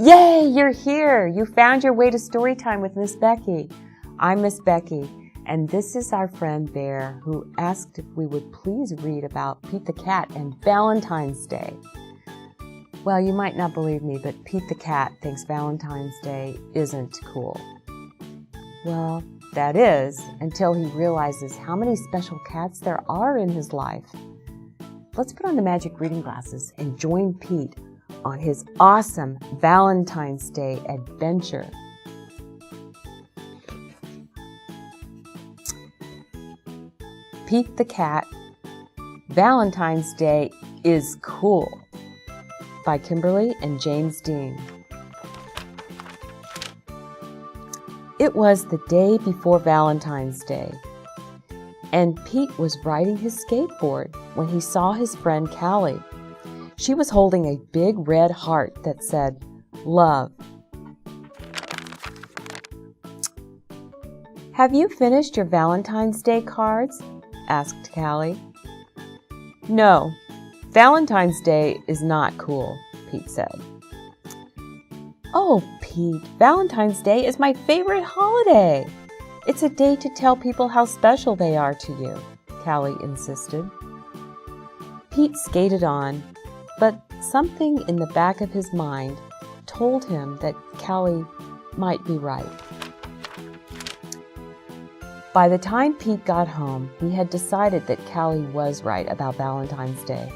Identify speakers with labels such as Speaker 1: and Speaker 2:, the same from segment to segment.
Speaker 1: Yay, you're here! You found your way to Storytime with Miss Becky. I'm Miss Becky, and this is our friend Bear, who asked if we would please read about Pete the Cat and Valentine's Day. Well, you might not believe me, but Pete the Cat thinks Valentine's Day isn't cool. Well, that is, until he realizes how many special cats there are in his life. Let's put on the magic reading glasses and join Pete on his awesome Valentine's Day adventure. Pete the Cat, Valentine's Day is Cool, by Kimberly and James+Dean. It was the day before Valentine's Day, and Pete was riding his skateboard when he saw his friend Callie. She was holding a big red heart that said, "Love." "Have you finished your Valentine's Day cards?" asked Callie. "No, Valentine's Day is not cool," Pete said. "Oh, Pete, Valentine's Day is my favorite holiday. It's a day to tell people how special they are to you," Callie insisted. Pete skated on, but something in the back of his mind told him that Callie might be right. By the time Pete got home, he had decided that Callie was right about Valentine's Day.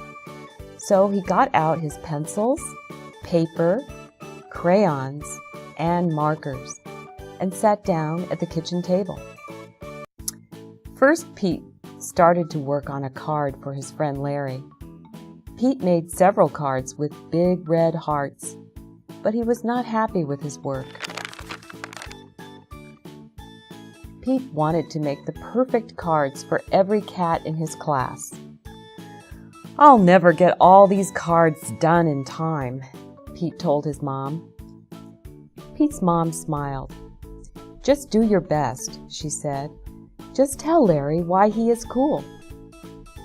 Speaker 1: So he got out his pencils, paper, crayons, and markers, and sat down at the kitchen table. First, Pete started to work on a card for his friend Larry. Pete made several cards with big red hearts, but he was not happy with his work. Pete wanted to make the perfect cards for every cat in his class. "I'll never get all these cards done in time," Pete told his mom. Pete's mom smiled. "Just do your best," she said. "Just tell Larry why he is cool.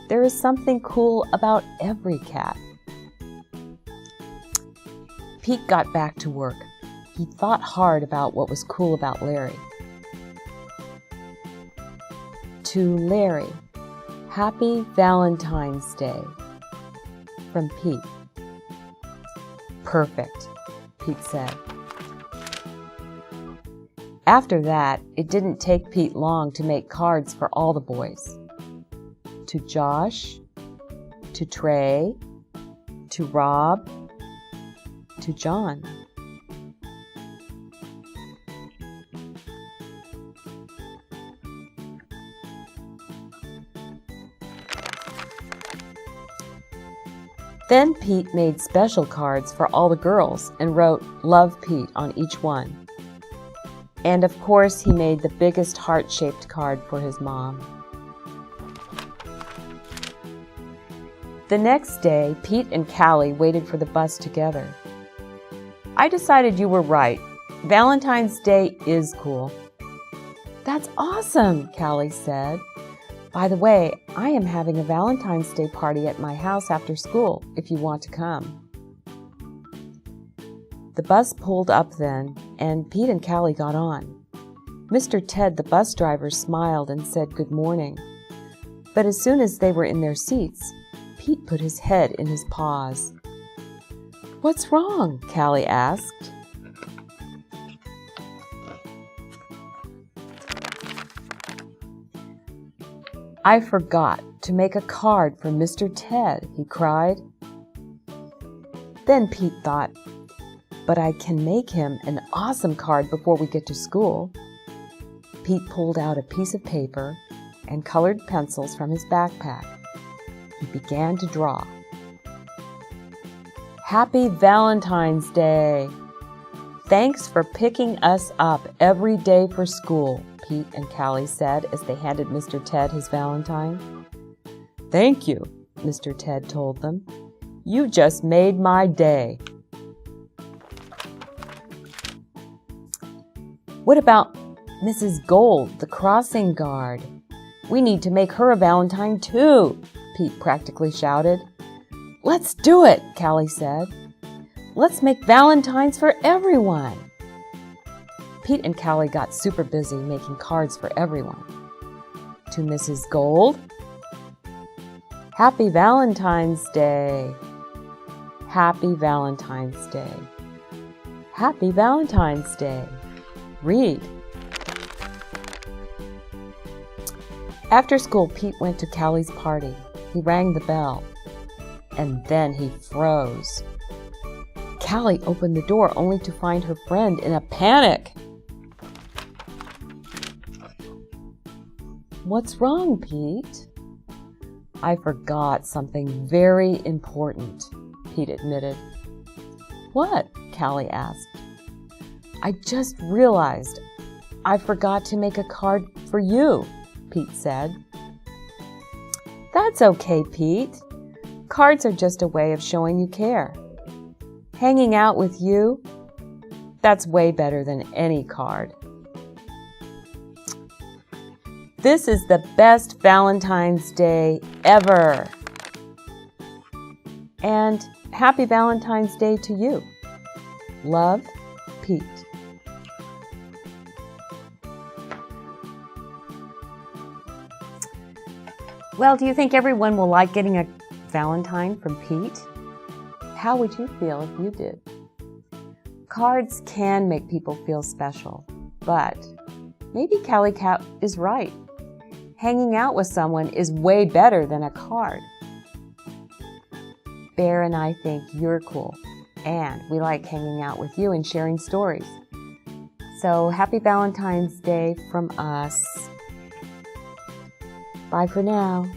Speaker 1: There is something cool about every cat." Pete got back to work. He thought hard about what was cool about Larry. To Larry, Happy Valentine's Day, from Pete. "Perfect," Pete said. After that, it didn't take Pete long to make cards for all the boys. To Josh, to Trey, to Rob, to John. Then Pete made special cards for all the girls and wrote "Love Pete" on each one. And of course, he made the biggest heart-shaped card for his mom. The next day, Pete and Callie waited for the bus together. "I decided you were right. Valentine's Day is cool." "That's awesome," Callie said. "By the way, I am having a Valentine's Day party at my house after school, if you want to come." The bus pulled up then, and Pete and Callie got on. Mr. Ted, the bus driver, smiled and said good morning. But as soon as they were in their seats, Pete put his head in his paws. "What's wrong?" Callie asked. "I forgot to make a card for Mr. Ted," he cried. Then Pete thought, "But I can make him an awesome card before we get to school." Pete pulled out a piece of paper and colored pencils from his backpack. He began to draw. "Happy Valentine's Day! Thanks for picking us up every day for school," Pete and Callie said as they handed Mr. Ted his Valentine. "Thank you," Mr. Ted told them. "You just made my day." "What about Mrs. Gold, the crossing guard? We need to make her a Valentine too," Pete practically shouted. "Let's do it," Callie said. let's make Valentines for everyone. Pete and Callie got super busy making cards for everyone. To Mrs. Gold, Happy Valentine's Day. Happy Valentine's Day. Happy Valentine's Day. Read. After school, Pete went to Callie's party. He rang the bell, and then he froze. Callie opened the door only to find her friend in a panic. What's wrong, Pete? I forgot something very important, Pete admitted. What? Callie asked. I just realized I forgot to make a card for you, Pete said. That's okay, Pete. Cards are just a way of showing you care. Hanging out with you, that's way better than any card. This is the best Valentine's Day ever. And happy Valentine's Day to you. Love, Pete. Well, do you think everyone will like getting a Valentine from Pete? How would you feel if you did? Cards can make people feel special, but maybe Callie Cat is right. Hanging out with someone is way better than a card. Bear and I think you're cool, and we like hanging out with you and sharing stories. So happy Valentine's Day from us. Bye for now.